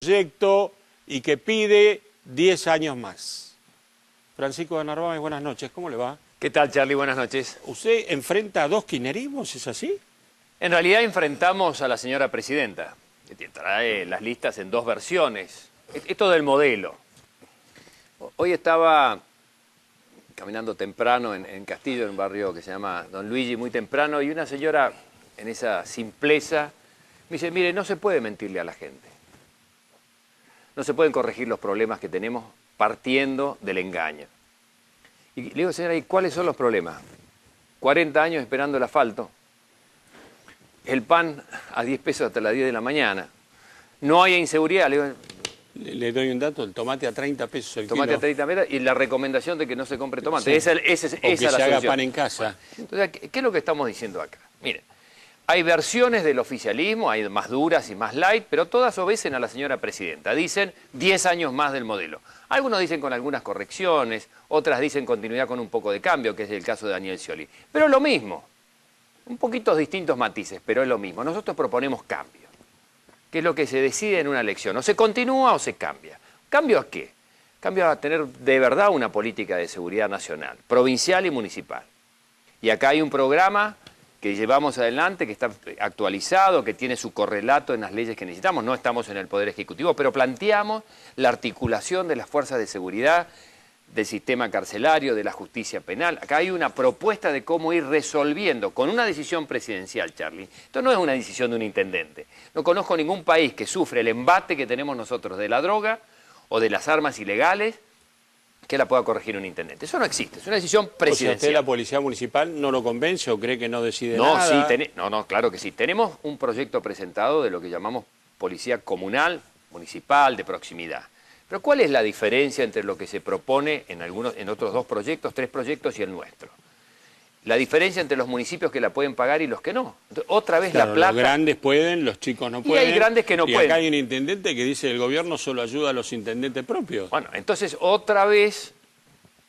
proyecto y que pide 10 años más. Francisco de Narváez, buenas noches, ¿cómo le va? ¿Qué tal, Charlie? Buenas noches. ¿Usted enfrenta a dos kirchnerismos, es así? En realidad enfrentamos a la señora presidenta, que trae las listas en dos versiones. Esto del modelo. Hoy estaba caminando temprano en Castillo, en un barrio que se llama Don Luigi, muy temprano, y una señora en esa simpleza me dice, mire, no se puede mentirle a la gente. No se pueden corregir los problemas que tenemos partiendo del engaño. Y le digo, señora, ¿y cuáles son los problemas? 40 años esperando el asfalto, el pan a 10 pesos hasta las 10 de la mañana, no hay inseguridad. Le doy un dato, el tomate a 30 pesos el tomate kilo. a 30 pesos y la recomendación de que no se compre tomate. Sí. Esa O es que la se haga solución. pan en casa. Entonces, ¿qué es lo que estamos diciendo acá? Miren, hay versiones del oficialismo, hay más duras y más light, pero todas obedecen a la señora presidenta. Dicen 10 años más del modelo. Algunos dicen con algunas correcciones, otras dicen continuidad con un poco de cambio, que es el caso de Daniel Scioli. Pero es lo mismo, un poquito distintos matices, pero es lo mismo. Nosotros proponemos cambio, que es lo que se decide en una elección. O se continúa o se cambia. ¿Cambio a qué? Cambio a tener de verdad una política de seguridad nacional, provincial y municipal. Y acá hay un programa que llevamos adelante, que está actualizado, que tiene su correlato en las leyes que necesitamos. No estamos en el Poder Ejecutivo, pero planteamos la articulación de las fuerzas de seguridad, del sistema carcelario, de la justicia penal. Acá hay una propuesta de cómo ir resolviendo con una decisión presidencial, Charlie. Esto no es una decisión de un intendente. No conozco ningún país que sufre el embate que tenemos nosotros de la droga o de las armas ilegales que la pueda corregir un intendente. Eso no existe, es una decisión presidencial. O sea, ¿usted la policía municipal no lo convence o cree que no decide nada? No, claro que sí. Tenemos un proyecto presentado de lo que llamamos policía comunal, municipal, de proximidad. Pero ¿cuál es la diferencia entre lo que se propone en otros dos proyectos, 3 proyectos y el nuestro? La diferencia entre los municipios que la pueden pagar y los que no. Entonces, otra vez claro, la plata... Los grandes pueden, los chicos no pueden. Y hay grandes que no pueden. Y acá hay un intendente que dice el gobierno solo ayuda a los intendentes propios. Bueno, entonces otra vez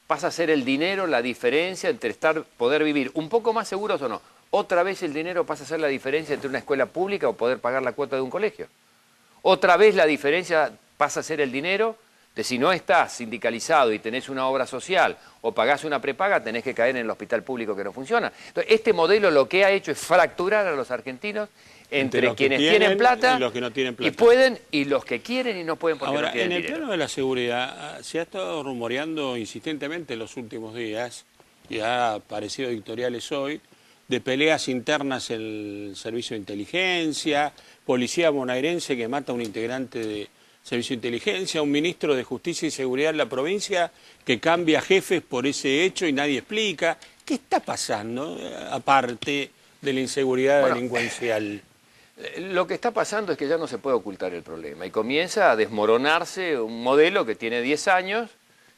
pasa a ser el dinero la diferencia entre poder vivir un poco más seguros o no. Otra vez el dinero pasa a ser la diferencia entre una escuela pública o poder pagar la cuota de un colegio. Otra vez la diferencia pasa a ser el dinero de si no estás sindicalizado y tenés una obra social o pagás una prepaga, tenés que caer en el hospital público que no funciona. Entonces, este modelo lo que ha hecho es fracturar a los argentinos entre quienes tienen plata y los que no tienen plata. Y pueden, y los que quieren y no pueden porque ahora, no tienen en el dinero. plano de la seguridad, se ha estado rumoreando insistentemente en los últimos días, y ha aparecido editoriales hoy, de peleas internas en el servicio de inteligencia, policía bonaerense que mata a un integrante de Servicio de Inteligencia, un ministro de Justicia y Seguridad en la provincia que cambia jefes por ese hecho y nadie explica. ¿Qué está pasando, aparte de la inseguridad delincuencial? Lo que está pasando es que ya no se puede ocultar el problema y comienza a desmoronarse un modelo que tiene 10 años,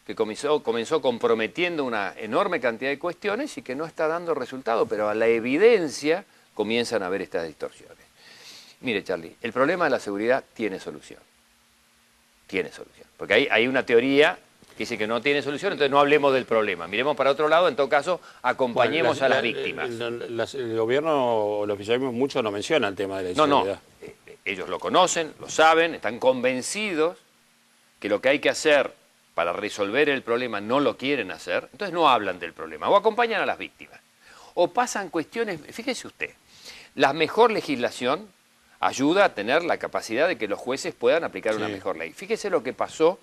que comenzó comprometiendo una enorme cantidad de cuestiones y que no está dando resultado, pero a la evidencia comienzan a haber estas distorsiones. Mire, Charlie, el problema de la seguridad tiene solución. Tiene solución. Porque hay una teoría que dice que no tiene solución, entonces no hablemos del problema. Miremos para otro lado, en todo caso, acompañemos a las víctimas. El gobierno o el oficialismo mucho no menciona el tema de la inseguridad. Ellos lo conocen, lo saben, están convencidos que lo que hay que hacer para resolver el problema no lo quieren hacer, entonces no hablan del problema, o acompañan a las víctimas. O pasan cuestiones, fíjese usted, la mejor legislación ayuda a tener la capacidad de que los jueces puedan aplicar una mejor ley. Fíjese lo que pasó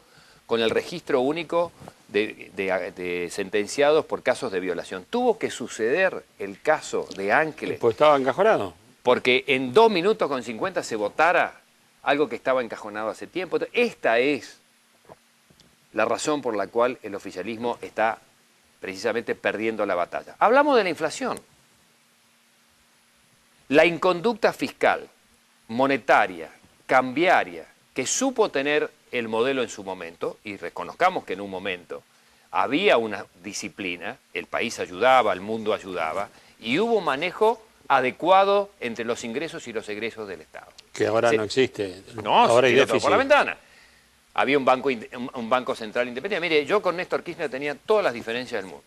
con el registro único de sentenciados por casos de violación. Tuvo que suceder el caso de Ángeles. Pues estaba encajonado. Porque en 2 minutos con 50 se votara algo que estaba encajonado hace tiempo. Esta es la razón por la cual el oficialismo está precisamente perdiendo la batalla. Hablamos de la inflación. La inconducta fiscal, monetaria, cambiaria, que supo tener el modelo en su momento, y reconozcamos que en un momento había una disciplina, el país ayudaba, el mundo ayudaba, y hubo un manejo adecuado entre los ingresos y los egresos del Estado. Que ahora no existe. No, ahora hay déficit. Por la ventana. Había un banco central independiente. Mire, yo con Néstor Kirchner tenía todas las diferencias del mundo,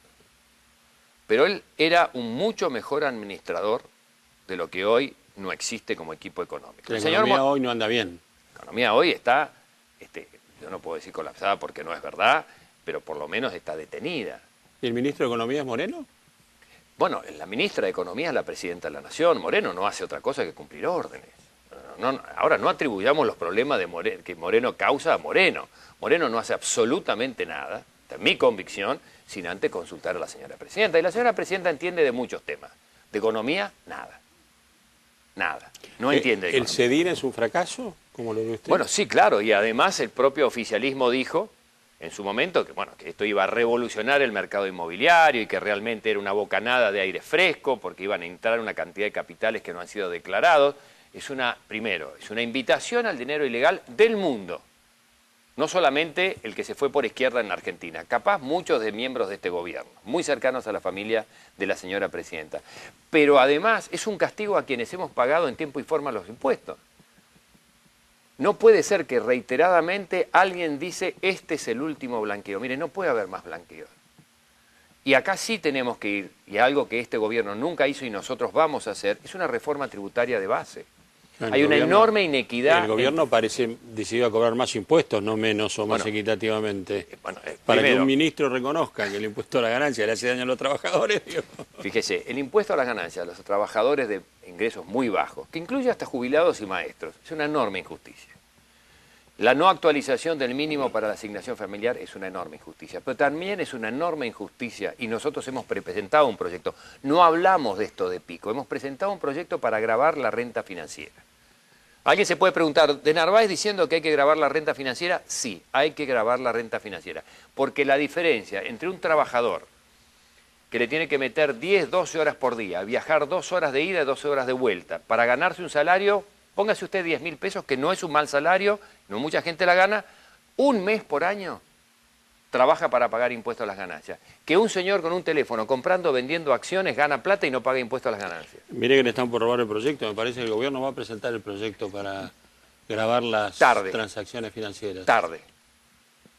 pero él era un mucho mejor administrador de lo que hoy no existe como equipo económico. La economía hoy no anda bien. La economía hoy está, yo no puedo decir colapsada porque no es verdad, pero por lo menos está detenida. ¿Y el ministro de Economía es Moreno? Bueno, la ministra de Economía es la presidenta de la Nación. Moreno no hace otra cosa que cumplir órdenes. Ahora no atribuyamos los problemas que Moreno causa a Moreno. Moreno no hace absolutamente nada, esta es mi convicción, sin antes consultar a la señora presidenta. Y la señora presidenta entiende de muchos temas. De economía, nada. Nada. No entiende de ¿El economía. CEDIR es un fracaso? ¿Cómo lo ve usted? Bueno, sí, claro. Y además el propio oficialismo dijo en su momento que esto iba a revolucionar el mercado inmobiliario y que realmente era una bocanada de aire fresco porque iban a entrar una cantidad de capitales que no han sido declarados. Primero, es una invitación al dinero ilegal del mundo. No solamente el que se fue por izquierda en la Argentina, capaz muchos de miembros de este gobierno, muy cercanos a la familia de la señora presidenta. Pero además es un castigo a quienes hemos pagado en tiempo y forma los impuestos. No puede ser que reiteradamente alguien dice, este es el último blanqueo. Mire, no puede haber más blanqueo. Y acá sí tenemos que ir, y algo que este gobierno nunca hizo y nosotros vamos a hacer, es una reforma tributaria de base. Hay una enorme inequidad. El gobierno parece decidido a cobrar más impuestos, no menos o más equitativamente. Para que un ministro reconozca que el impuesto a la ganancia le hace daño a los trabajadores. Digo. Fíjese, el impuesto a las ganancias a los trabajadores de ingresos muy bajos, que incluye hasta jubilados y maestros, es una enorme injusticia. La no actualización del mínimo para la asignación familiar es una enorme injusticia, pero también es una enorme injusticia, y nosotros hemos presentado un proyecto, no hablamos de esto de pico, hemos presentado un proyecto para gravar la renta financiera. Alguien se puede preguntar, ¿de Narváez diciendo que hay que gravar la renta financiera? Sí, hay que gravar la renta financiera, porque la diferencia entre un trabajador que le tiene que meter 10, 12 horas por día, viajar 2 horas de ida y 12 horas de vuelta, para ganarse un salario, póngase usted 10.000 pesos, que no es un mal salario, no mucha gente la gana, un mes por año trabaja para pagar impuestos a las ganancias. Que un señor con un teléfono comprando, vendiendo acciones, gana plata y no paga impuestos a las ganancias. Mire que le están por robar el proyecto, me parece que el gobierno va a presentar el proyecto para grabar las transacciones financieras. Tarde.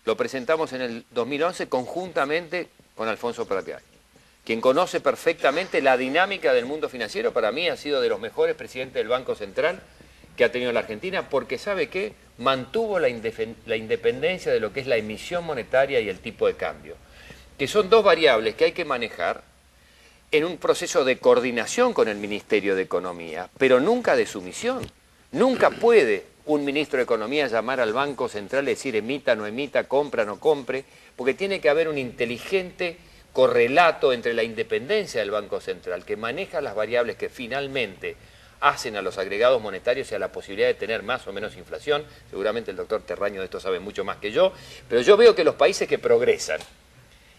Lo presentamos en el 2011 conjuntamente con Alfonso Pratay, quien conoce perfectamente la dinámica del mundo financiero. Para mí ha sido de los mejores presidentes del Banco Central que ha tenido la Argentina, porque ¿sabe qué? Mantuvo la independencia de lo que es la emisión monetaria y el tipo de cambio, que son dos variables que hay que manejar en un proceso de coordinación con el Ministerio de Economía, pero nunca de sumisión. Nunca puede un ministro de Economía llamar al Banco Central y decir emita, no emita, compra, no compre, porque tiene que haber un inteligente correlato entre la independencia del Banco Central, que maneja las variables que finalmente hacen a los agregados monetarios y a la posibilidad de tener más o menos inflación. Seguramente el doctor Terraño de esto sabe mucho más que yo, pero yo veo que los países que progresan,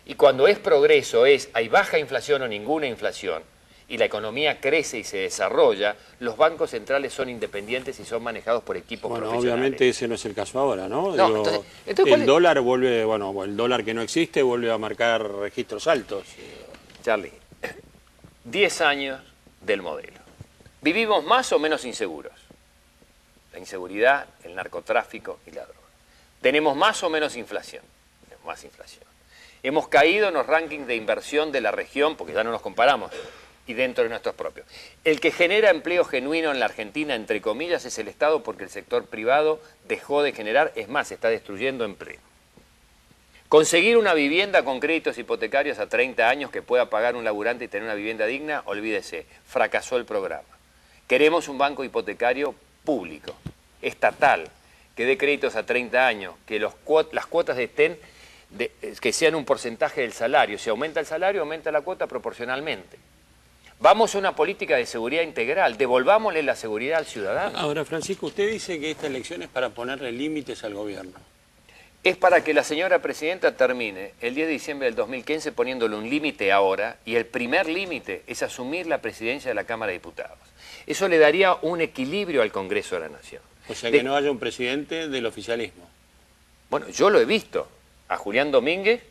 y cuando es progreso hay baja inflación o ninguna inflación, y la economía crece y se desarrolla, los bancos centrales son independientes y son manejados por equipos profesionales. Obviamente ese no es el caso ahora, ¿no? No, Digo, entonces, el dólar vuelve, el dólar que no existe vuelve a marcar registros altos. Charlie, 10 años del modelo. Vivimos más o menos inseguros. La inseguridad, el narcotráfico y la droga. Tenemos más o menos inflación. Tenemos más inflación. Hemos caído en los rankings de inversión de la región, porque ya no nos comparamos, y dentro de nuestros propios. El que genera empleo genuino en la Argentina, entre comillas, es el Estado, porque el sector privado dejó de generar, es más, está destruyendo empleo. Conseguir una vivienda con créditos hipotecarios a 30 años que pueda pagar un laburante y tener una vivienda digna, olvídese, fracasó el programa. Queremos un banco hipotecario público, estatal, que dé créditos a 30 años, que las cuotas que sean un porcentaje del salario. Si aumenta el salario, aumenta la cuota proporcionalmente. Vamos a una política de seguridad integral, devolvámosle la seguridad al ciudadano. Ahora, Francisco, usted dice que esta elección es para ponerle límites al gobierno. Es para que la señora presidenta termine el 10 de diciembre del 2015 poniéndole un límite ahora, y el primer límite es asumir la presidencia de la Cámara de Diputados. Eso le daría un equilibrio al Congreso de la Nación. O sea, que no haya un presidente del oficialismo. Bueno, yo lo he visto a Julián Domínguez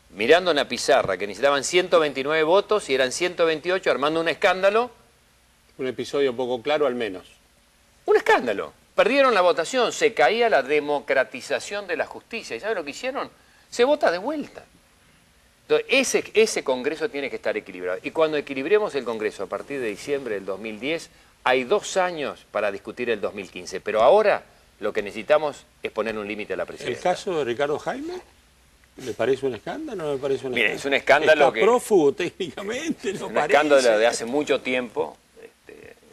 mirando en la pizarra que necesitaban 129 votos y eran 128, armando un escándalo. Un episodio poco claro al menos. Un escándalo. Perdieron la votación, se caía la democratización de la justicia. ¿Y sabe lo que hicieron? Se vota de vuelta. Entonces, ese Congreso tiene que estar equilibrado. Y cuando equilibremos el Congreso a partir de diciembre del 2010, hay 2 años para discutir el 2015. Pero ahora lo que necesitamos es poner un límite a la ¿El presidencia. caso de Ricardo Jaime? ¿Le parece un escándalo o no le parece un escándalo? Mire, es un escándalo Está prófugo técnicamente, ¿no un parece? escándalo de hace mucho tiempo.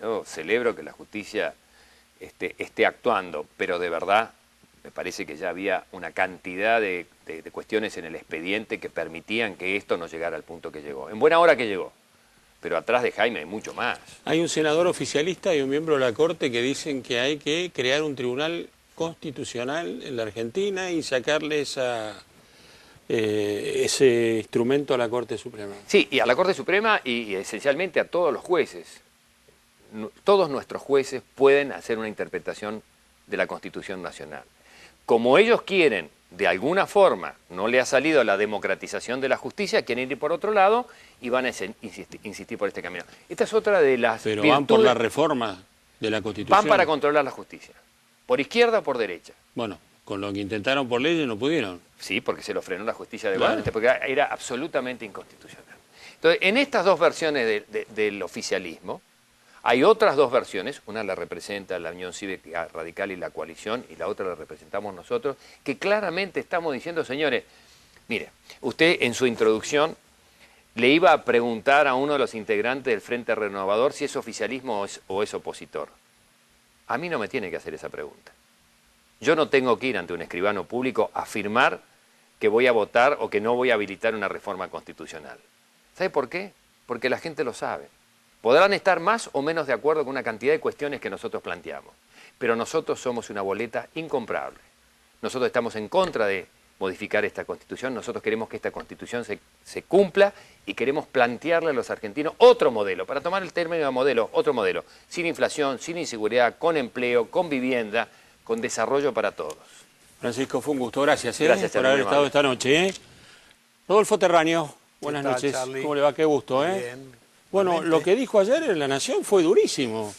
Yo celebro que la justicia esté actuando, pero de verdad me parece que ya había una cantidad de cuestiones en el expediente que permitían que esto no llegara al punto que llegó. En buena hora que llegó, pero atrás de Jaime hay mucho más. Hay un senador oficialista y un miembro de la Corte que dicen que hay que crear un tribunal constitucional en la Argentina y sacarle ese instrumento a la Corte Suprema. Sí, y a la Corte Suprema y esencialmente a todos los jueces. Todos nuestros jueces pueden hacer una interpretación de la Constitución Nacional. Como ellos quieren, de alguna forma, no le ha salido la democratización de la justicia, quieren ir por otro lado y van a insistir por este camino. Esta es otra de las Pero virtudes. van por la reforma de la Constitución. Van para controlar la justicia, por izquierda o por derecha. Bueno, con lo que intentaron por leyes no pudieron. Sí, porque se lo frenó la justicia de Claro. Guadalupe, porque era absolutamente inconstitucional. Entonces, en estas dos versiones del oficialismo, hay otras dos versiones, una la representa la Unión Cívica Radical y la coalición, y la otra la representamos nosotros, que claramente estamos diciendo, señores, mire, usted en su introducción le iba a preguntar a uno de los integrantes del Frente Renovador si es oficialismo o es opositor. A mí no me tiene que hacer esa pregunta. Yo no tengo que ir ante un escribano público a afirmar que voy a votar o que no voy a habilitar una reforma constitucional. ¿Sabe por qué? Porque la gente lo sabe. Podrán estar más o menos de acuerdo con una cantidad de cuestiones que nosotros planteamos, pero nosotros somos una boleta incomprable. Nosotros estamos en contra de modificar esta Constitución, nosotros queremos que esta Constitución se cumpla y queremos plantearle a los argentinos otro modelo, para tomar el término de modelo, otro modelo, sin inflación, sin inseguridad, con empleo, con vivienda, con desarrollo para todos. Francisco, fue un gusto, gracias, Gracias, por Charlie, haber muy estado esta noche. Rodolfo Terraño, buenas ¿Qué tal, noches. Charlie? ¿Cómo le va? Qué gusto, Bien. Bueno, Igualmente. lo que dijo ayer en La Nación fue durísimo.